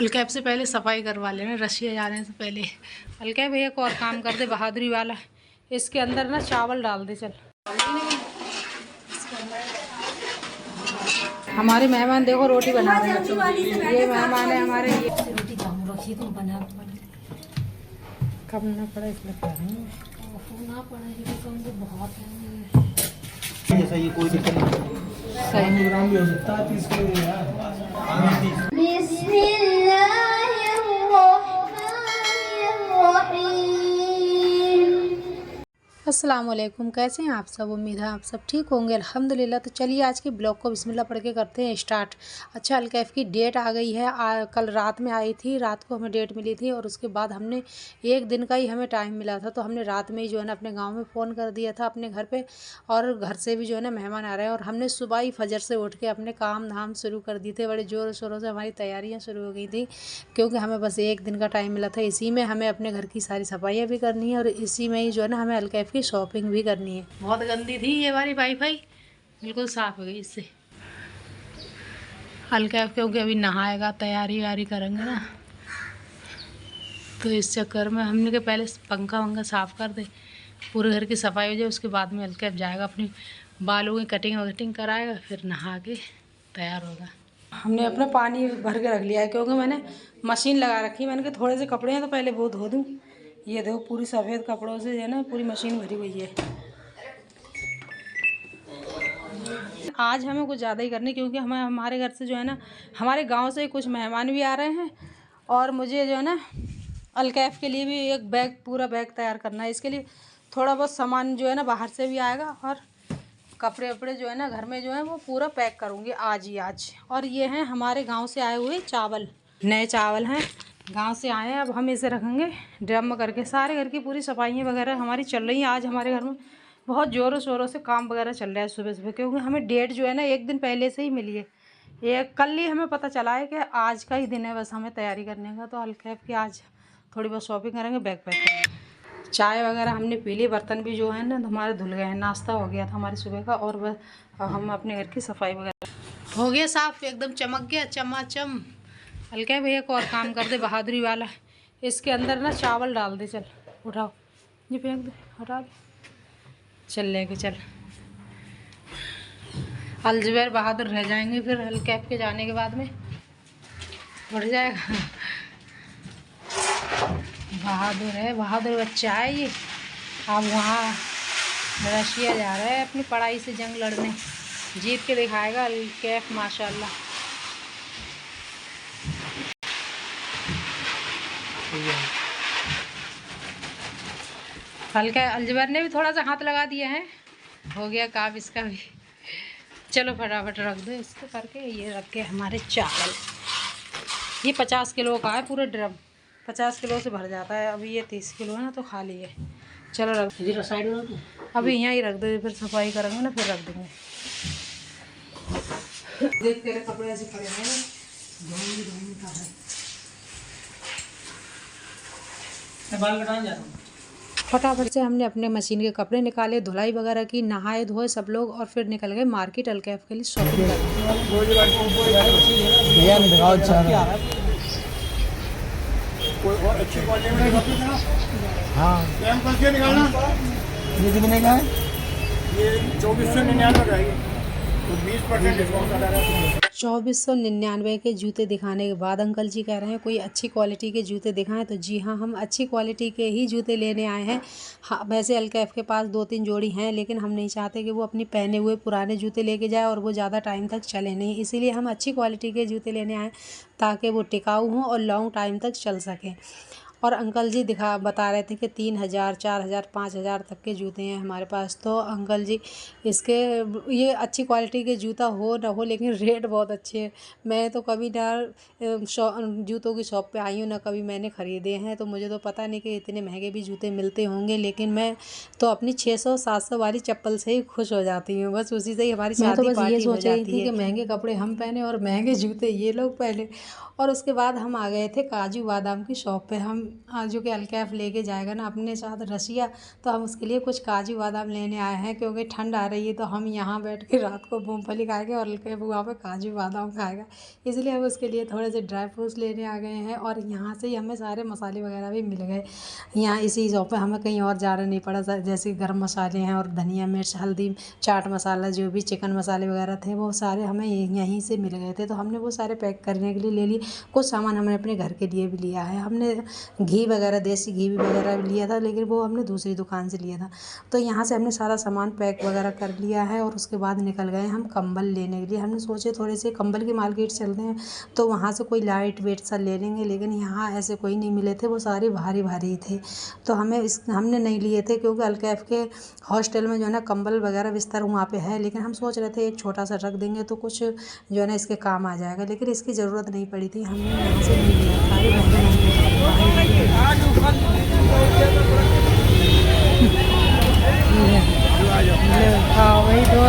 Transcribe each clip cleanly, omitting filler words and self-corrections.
अलकैब से पहले सफाई करवा लेना, रशिया जाने से पहले। अलकैब एक और काम कर दे बहादुरी वाला, इसके अंदर ना चावल डाल दे। चल हमारे मेहमान देखो रोटी बना रहे हैं। ये मेहमान है हमारे, ये रोटी रखी तो बना कब ना पड़ा इसलिए कह रही हूँ ना पड़ा बहुत है। जैसा ये कोई दिक्कत नहीं, सही प्रोग्राम भी हो सकता है 30 किलो यार। अस्सलामुअलैकुम, कैसे हैं आप सब? उम्मीद है आप सब ठीक होंगे, अल्हम्दुलिल्लाह। तो चलिए आज के ब्लॉग को बिस्मिल्लाह पढ़ के करते हैं स्टार्ट। अच्छा, अलकैफ की डेट आ गई है। कल रात में आई थी, रात को हमें डेट मिली थी और उसके बाद हमने एक दिन का ही हमें टाइम मिला था, तो हमने रात में ही जो है ना अपने गाँव में फ़ोन कर दिया था अपने घर पर। और घर से भी जो है ना मेहमान आ रहे हैं और हमने सुबह ही फजर से उठ के अपने काम धाम शुरू कर दिए थे। बड़े ज़ोर शोरों से हमारी तैयारियाँ शुरू हो गई थी, क्योंकि हमें बस एक दिन का टाइम मिला था। इसी में हमें अपने घर की सारी सफाइयाँ भी करनी है और इसी में ही जो है ना हमें अलकैफ की शॉपिंग भी करनी है। बहुत गंदी थी ये वाली वाईफाई, बिल्कुल साफ हो गई इससे। अलकैफ क्योंकि अभी नहाएगा, तैयारी वारी करेंगे ना, तो इस चक्कर में हमने के पहले पंखा वंखा साफ़ कर दे, पूरे घर की सफाई हो जाए, उसके बाद में अलकैफ जाएगा अपनी बालों की कटिंग वटिंग कराएगा, फिर नहा के तैयार होगा। हमने अपना पानी भर के रख लिया है, क्योंकि मैंने मशीन लगा रखी है। मैंने कहा थोड़े से कपड़े हैं तो पहले वो धो दूँ। ये देखो पूरी सफ़ेद कपड़ों से जो है ना पूरी मशीन भरी हुई है। आज हमें कुछ ज़्यादा ही करनी, क्योंकि हमारे घर से जो है ना, हमारे गांव से कुछ मेहमान भी आ रहे हैं और मुझे जो है ना अलकैफ के लिए भी एक बैग, पूरा बैग तैयार करना है। इसके लिए थोड़ा बहुत सामान जो है ना बाहर से भी आएगा और कपड़े वपड़े जो है ना घर में जो है वो पूरा पैक करूँगी आज ही आज। और ये हैं हमारे गाँव से आए हुए चावल, नए चावल हैं, गांव से आए हैं। अब हम इसे रखेंगे ड्रम में करके। सारे घर की पूरी सफाइयाँ वगैरह हमारी चल रही हैं। आज हमारे घर में बहुत ज़ोरों शोरों से काम वगैरह चल रहा है सुबह सुबह, क्योंकि हमें डेट जो है ना एक दिन पहले से ही मिली है। ये कल ही हमें पता चला है कि आज का ही दिन है बस हमें तैयारी करने का। तो अलकैफ की आज थोड़ी बहुत शॉपिंग करेंगे, बैग पैक करेंगे। चाय वगैरह हमने पी ली, बर्तन भी जो है ना हमारे धुल गए हैं, नाश्ता हो गया था हमारे सुबह का। और बस हम अपने घर की सफाई वगैरह हो गया साफ, एकदम चमक गया चमाचम। अलकैफ एक और काम कर दे बहादुरी वाला, इसके अंदर ना चावल डाल दे। चल उठाओ, ये फेंक दे, हटा दे, चल लेके चल। अलजुबैर बहादुर रह जाएंगे फिर अलकैफ के जाने के बाद में, उठ जाएगा। बहादुर है, बहादुर बच्चा है ये। अब वहाँ रशिया जा रहा है अपनी पढ़ाई से जंग लड़ने, जीत के दिखाएगा अलकैफ माशाल्लाह। हल्का अलजबर ने भी थोड़ा सा हाथ लगा दिया है, हो गया काम इसका भी। चलो फटाफट रख दो इसको करके। ये रख के हमारे चावल, ये 50 किलो का है पूरा ड्रम, 50 किलो से भर जाता है। अभी ये 30 किलो है ना तो खाली है। चलो रख दो साइड में, अभी यहाँ ही रख दो, फिर सफाई करेंगे ना फिर रख देंगे। देख तेरे कपड़े ऐसे पड़े हैं, धोने का है। मैं बाल कटाने जा रहा हूँ। फटाफट से हमने अपने मशीन के कपड़े निकाले, धुलाई वगैरह की, नहाए धोए सब लोग और फिर निकल गए मार्केट अलकैफ के लिए शॉपिंग करने। हाँ ये कितने का है? ये 2499 का है, 20% डिस्काउंट। 2499 के जूते दिखाने के बाद अंकल जी कह रहे हैं कोई अच्छी क्वालिटी के जूते दिखाएं। तो जी हाँ, हम अच्छी क्वालिटी के ही जूते लेने आए हैं। हाँ, वैसे अलकैफ के पास 2-3 जोड़ी हैं, लेकिन हम नहीं चाहते कि वो अपनी पहने हुए पुराने जूते लेके जाए और वो ज़्यादा टाइम तक चले नहीं। इसीलिए हम अच्छी क्वालिटी के जूते लेने आए ताकि वो टिकाऊ हों और लॉन्ग टाइम तक चल सकें। और अंकल जी बता रहे थे कि 3000, 4000, 5000 तक के जूते हैं हमारे पास। तो अंकल जी इसके, ये अच्छी क्वालिटी के जूता हो ना हो लेकिन रेट बहुत अच्छे हैं। मैं तो कभी ना जूतों की शॉप पे आई हूँ ना कभी मैंने ख़रीदे हैं, तो मुझे तो पता नहीं कि इतने महंगे भी जूते मिलते होंगे। लेकिन मैं तो अपनी 600-700 वाली चप्पल से ही खुश हो जाती हूँ, बस उसी से ही हमारी शादी पार्टी हो जाती है कि महंगे कपड़े हम पहने और महंगे जूते ये लोग पहने। और उसके बाद हम आ गए थे काजू बादाम की शॉप पे। हम जो कि अलकैफ लेके जाएगा ना अपने साथ रसिया, तो हम उसके लिए कुछ काजू बादाम लेने आए हैं क्योंकि ठंड आ रही है। तो हम यहाँ बैठ के रात को मूँगफली खाएंगे और अलकैफ वहाँ पे काजू बादाम खाएगा, इसलिए हम उसके लिए थोड़े से ड्राई फ्रूट्स लेने आ गए हैं। और यहाँ से ही हमें सारे मसाले वगैरह भी मिल गए यहाँ इसी शॉप पे, हमें कहीं और जाना नहीं पड़ा। जैसे गर्म मसाले हैं और धनिया मिर्च हल्दी चाट मसाला जो भी चिकन मसाले वगैरह थे वो सारे हमें यहीं से मिल गए थे। तो हमने वो सारे पैक करने के लिए ले लिए। कुछ सामान हमने अपने घर के लिए भी लिया है। हमने घी वगैरह देसी घी वगैरह भी लिया था, लेकिन वो हमने दूसरी दुकान से लिया था। तो यहाँ से हमने सारा सामान पैक वगैरह कर लिया है और उसके बाद निकल गए हम कंबल लेने के लिए। हमने सोचे थोड़े से कंबल की मार्केट चलते हैं तो वहाँ से कोई लाइट वेट सा ले लेंगे, लेकिन यहाँ ऐसे कोई नहीं मिले थे, वो सारे भारी भारी थे। तो हमने नहीं लिए थे क्योंकि अलकैफ के हॉस्टल में जो है ना कंबल वगैरह बिस्तर वहाँ पे है, लेकिन हम सोच रहे थे एक छोटा सा रख देंगे तो कुछ जो है ना इसके काम आ जाएगा, लेकिन इसकी ज़रूरत नहीं पड़ी थी। हमने यहाँ से नहीं लिया, सारे हाँ वही दो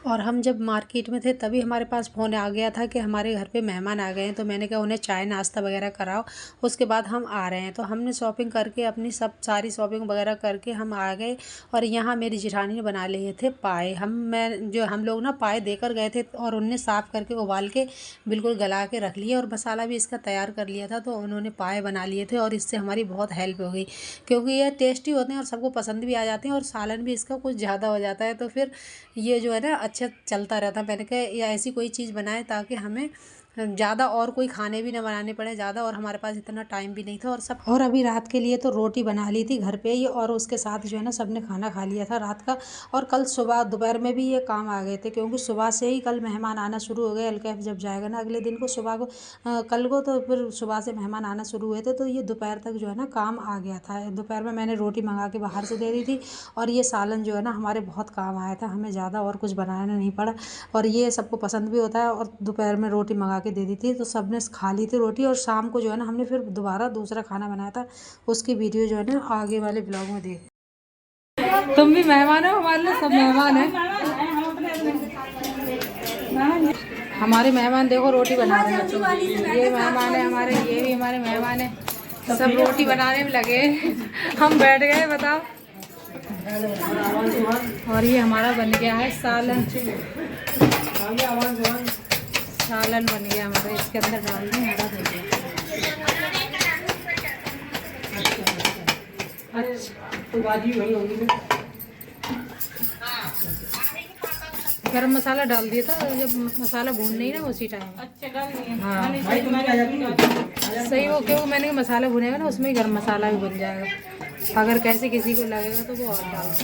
और हम जब मार्केट में थे तभी हमारे पास फ़ोन आ गया था कि हमारे घर पे मेहमान आ गए हैं। तो मैंने कहा उन्हें चाय नाश्ता वगैरह कराओ, उसके बाद हम आ रहे हैं। तो हमने शॉपिंग करके अपनी सारी शॉपिंग वगैरह करके हम आ गए। और यहाँ मेरी जेठानी ने बना लिए थे पाए। हम लोग ना पाए देकर गए थे और उनने साफ़ करके उबाल के बिल्कुल गला के रख लिए और मसाला भी इसका तैयार कर लिया था। तो उन्होंने पाए बना लिए थे और इससे हमारी बहुत हेल्प हो गई, क्योंकि ये टेस्टी होते हैं और सबको पसंद भी आ जाते हैं और सालन भी इसका कुछ ज़्यादा हो जाता है। तो फिर ये जो है ना अच्छा चलता रहता। मैंने कहा या ऐसी कोई चीज़ बनाए ताकि हमें ज़्यादा और कोई खाने भी ना बनाने पड़े ज़्यादा, और हमारे पास इतना टाइम भी नहीं था। और अभी रात के लिए तो रोटी बना ली थी घर पे ही, और उसके साथ जो है ना सबने खाना खा लिया था रात का। और कल सुबह दोपहर में भी ये काम आ गए थे, क्योंकि सुबह से ही कल मेहमान आना शुरू हो गए। अलकैफ जब जाएगा ना अगले दिन को सुबह को कल को, तो फिर सुबह से मेहमान आना शुरू हुए थे। तो ये दोपहर तक जो है ना काम आ गया था। दोपहर में मैंने रोटी मंगा के बाहर से दे दी थी, और ये सालन जो है ना हमारे बहुत काम आया था, हमें ज़्यादा और कुछ बनाना नहीं पड़ा। और ये सबको पसंद भी होता है। और दोपहर में रोटी मंगा के दे दी थी तो सबने खा ली थी रोटी। और शाम को जो है ना हमने फिर दोबारा दूसरा खाना बनाया था, उसकी वीडियो जो है ना आगे वाले ब्लॉग में देख। तुम भी मेहमान हो, हमारे लिए सब मेहमान हैं। हमारे मेहमान देखो रोटी बना रहे हैं। ये मेहमान है हमारे, ये भी हमारे मेहमान है। सब रोटी बनाने में लगे, हम बैठ गए। बताओ। और ये हमारा बन गया है सालन। सालन बन गया हमारा, इसके अंदर डाल दें हरा धनिया। गरम मसाला डाल दिया था जब मसाला भून नहीं ना उसी टाइम। हाँ सही वो, क्योंकि मैंने मसाला भुनेगा ना उसमें गरम मसाला भी बन जाएगा। अगर कैसे किसी को लगेगा तो वो और डाल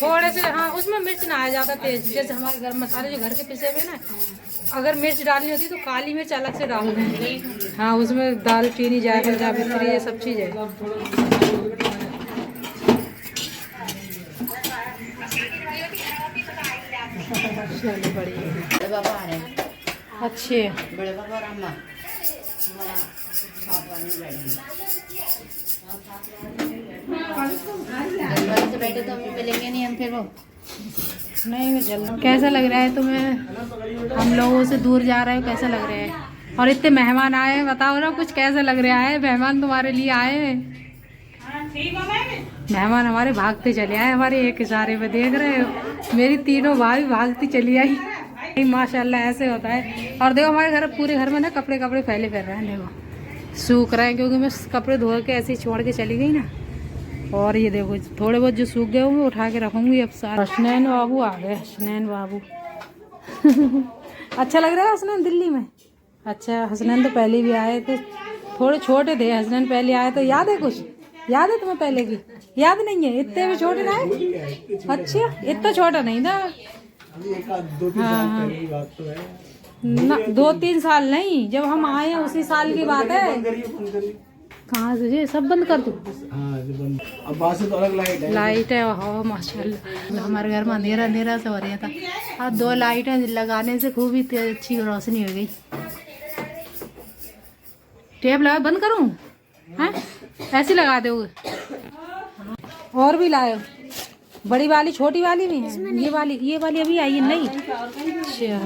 थोड़े से। हाँ उसमें मिर्च ना आ जाता तेज, जैसे हमारे गरम मसाले जो घर के पिसे हुए ना, अगर मिर्च डालनी होती तो काली मिर्च अलग से डाल दें। हाँ उसमें दाल चीनी जाएगा, जावित्री ये सब चीज़ है। चलो बढ़िया, अच्छे बड़े बाबा रामा बैठे तो हम मिलेंगे नहीं, हम फिर वो नहीं जल्द। कैसा लग रहा है तुम्हें? हम लोगों से दूर जा रहे हो, कैसा लग रहा है? और इतने मेहमान आए हैं, बताओ ना कुछ कैसा लग रहा है? मेहमान तुम्हारे लिए आए हैं। मेहमान हमारे भागते चले आए, हमारे एक इशारे पे देख रहे हो। मेरी तीनों भाभी भागती चली आई। माशाल्लाह ऐसे होता है। और देखो हमारे घर पूरे घर में ना कपड़े फैले फिर रहे हैं, देखो सूख रहे हैं, क्योंकि मैं कपड़े धो के ऐसे ही छोड़ के चली गई ना। और ये देखो थोड़े बहुत जो सूख गए होंगे उठा के रखूंगी अब सारा। हसनैन बाबू आ गए, हसनैन बाबू अच्छा लग रहा है हसनैन दिल्ली में। अच्छा हसनैन तो पहले भी आए थे, थोड़े छोटे थे हसनैन पहले आए तो। याद है कुछ? याद है तुम्हें पहले की? याद नहीं है? इतने भी छोटे ना है? अच्छा इतना छोटा नहीं था। हाँ ना 2-3 साल नहीं, जब हम आए हैं उसी साल की बात है। कहाँ से सब बंद कर दो? अब बाहर से तो अलग लाइट है। लाइट है हो माशाल्लाह। हमारे घर में अंधेरा सा हो रहा था, अब 2 लाइटें लगाने से खूब ही अच्छी रोशनी हो गई। टेप लगा, बंद करूँ? हैं ऐसे लगा दोगे? और भी लाए? बड़ी वाली छोटी वाली भी है? ये वाली अभी आई है नहीं? अच्छा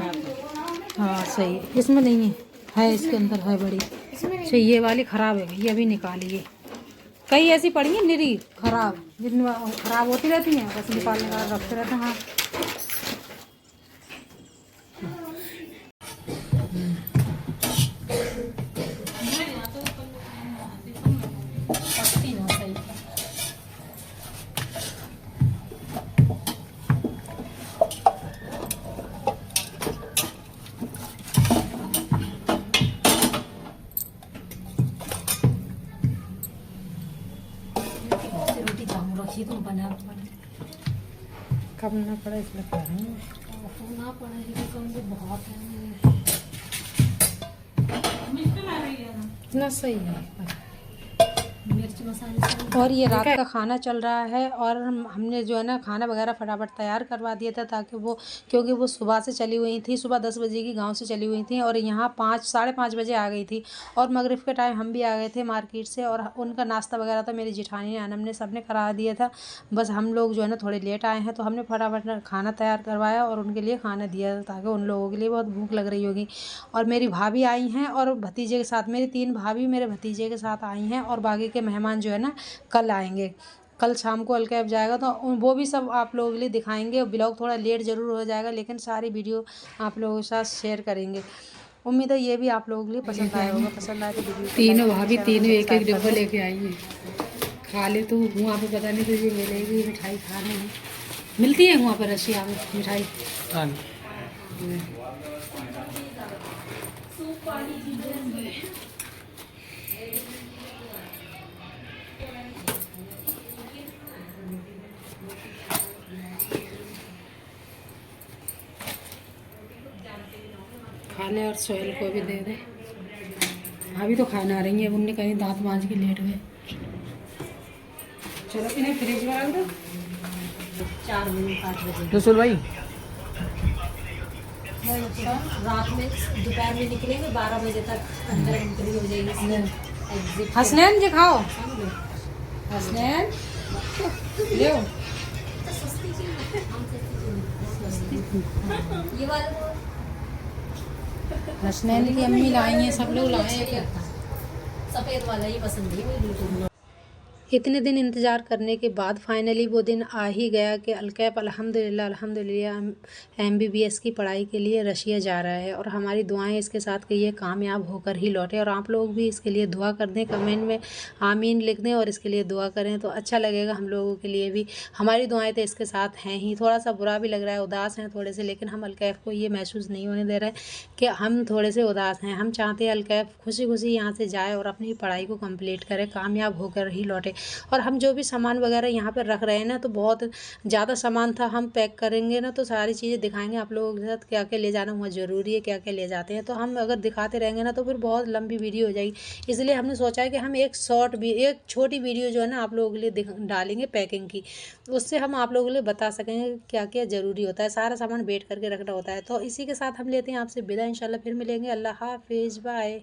हाँ सही, इसमें नहीं है इसके अंदर है बड़ी। अच्छा ये वाली ख़राब है, ये अभी निकालिए। कई ऐसी पड़ी हैं निरी ख़राब, जिनमें ख़राब होती रहती हैं, बस निकालने का रखते रहते हैं। हाँ कब ना पड़ा इसलिए कह रही हूँ। ना पड़ा बहुत है ना, सही है। मिर्च मसाले और ये रात का खाना चल रहा है और हमने जो है ना खाना वगैरह फटाफट तैयार करवा दिया था, ताकि वो क्योंकि वो सुबह से चली हुई थी, सुबह 10 बजे की गांव से चली हुई थी और यहाँ 5-5:30 बजे आ गई थी। और मगरिब के टाइम हम भी आ गए थे मार्केट से, और उनका नाश्ता वगैरह तो मेरी जेठानी अनम ने सबने करा दिया था। बस हम लोग जो है ना थोड़े लेट आए हैं, तो हमने फटाफट खाना तैयार करवाया और उनके लिए खाना दिया, ताकि उन लोगों के लिए बहुत भूख लग रही होगी। और मेरी भाभी आई हैं और भतीजे के साथ, मेरी 3 भाभी मेरे भतीजे के साथ आई हैं, और बाकी के मेहमान जो है ना कल आएंगे। कल शाम को अलकैब जाएगा तो वो भी सब आप लोगों के लिए दिखाएंगे। ब्लॉग थोड़ा लेट ज़रूर हो जाएगा, लेकिन सारी वीडियो आप लोगों के साथ शेयर करेंगे। उम्मीद है ये भी आप लोगों के लिए पसंद आया होगा। पसंद आए तो वीडियो तीनों भाभी तीनों एक एक डब्बा लेके आई है। खा ले तो वहाँ पे पता नहीं तुझे मिलेगी मिठाई खाने में। मिलती है वहाँ पर रशिया में मिठाई। खा ले और सोहेल को भी दे दे। अभी तो खाना आ रही है, उनने कहीं दांत मांज के लेट गए। चलो इन्हें फ्रिज में रख दो। 4 बजे 5 बजे रसूल भाई रात में दोपहर में निकलेंगे, 12 बजे तक अंदर एंट्री हो जाएगी। हसनैन जी खाओ, हसनैन ले ये वाला हसनैन की अम्मी लाई हैं, सब लोग लाए हैं। सफ़ेद वाला ही पसंद है। इतने दिन इंतज़ार करने के बाद फाइनली वो दिन आ ही गया कि अलकैफ अल्हम्दुलिल्लाह MBBS की पढ़ाई के लिए रशिया जा रहा है। और हमारी दुआएं इसके साथ कि ये कामयाब होकर ही लौटे, और आप लोग भी इसके लिए दुआ कर दें, कमेंट में आमीन लिख दें और इसके लिए दुआ करें तो अच्छा लगेगा हम लोगों के लिए भी। हमारी दुआएं तो इसके साथ हैं ही। थोड़ा सा बुरा भी लग रहा है, उदास हैं थोड़े से, लेकिन हम अलकैफ को ये महसूस नहीं होने दे रहे हैं कि हम थोड़े से उदास हैं। हम चाहते हैं अलकैफ खुशी खुशी यहाँ से जाए और अपनी पढ़ाई को कंप्लीट करे, कामयाब होकर ही लौटे। और हम जो भी सामान वगैरह यहाँ पर रख रहे हैं ना, तो बहुत ज़्यादा सामान था। हम पैक करेंगे ना तो सारी चीज़ें दिखाएंगे आप लोगों के साथ, क्या क्या ले जाना हुआ ज़रूरी है, क्या क्या ले जाते हैं। तो हम अगर दिखाते रहेंगे ना तो फिर बहुत लंबी वीडियो हो जाएगी। इसलिए हमने सोचा है कि हम एक छोटी वीडियो जो है ना आप लोगों के लिए डालेंगे पैकिंग की, उससे हम आप लोगों के लिए बता सकेंगे क्या क्या ज़रूरी होता है। सारा सामान वेट करके रखना होता है। तो इसी के साथ हम लेते हैं आपसे विदा। इंशाल्लाह फिर मिलेंगे। अल्लाह हाफिज़, बाय।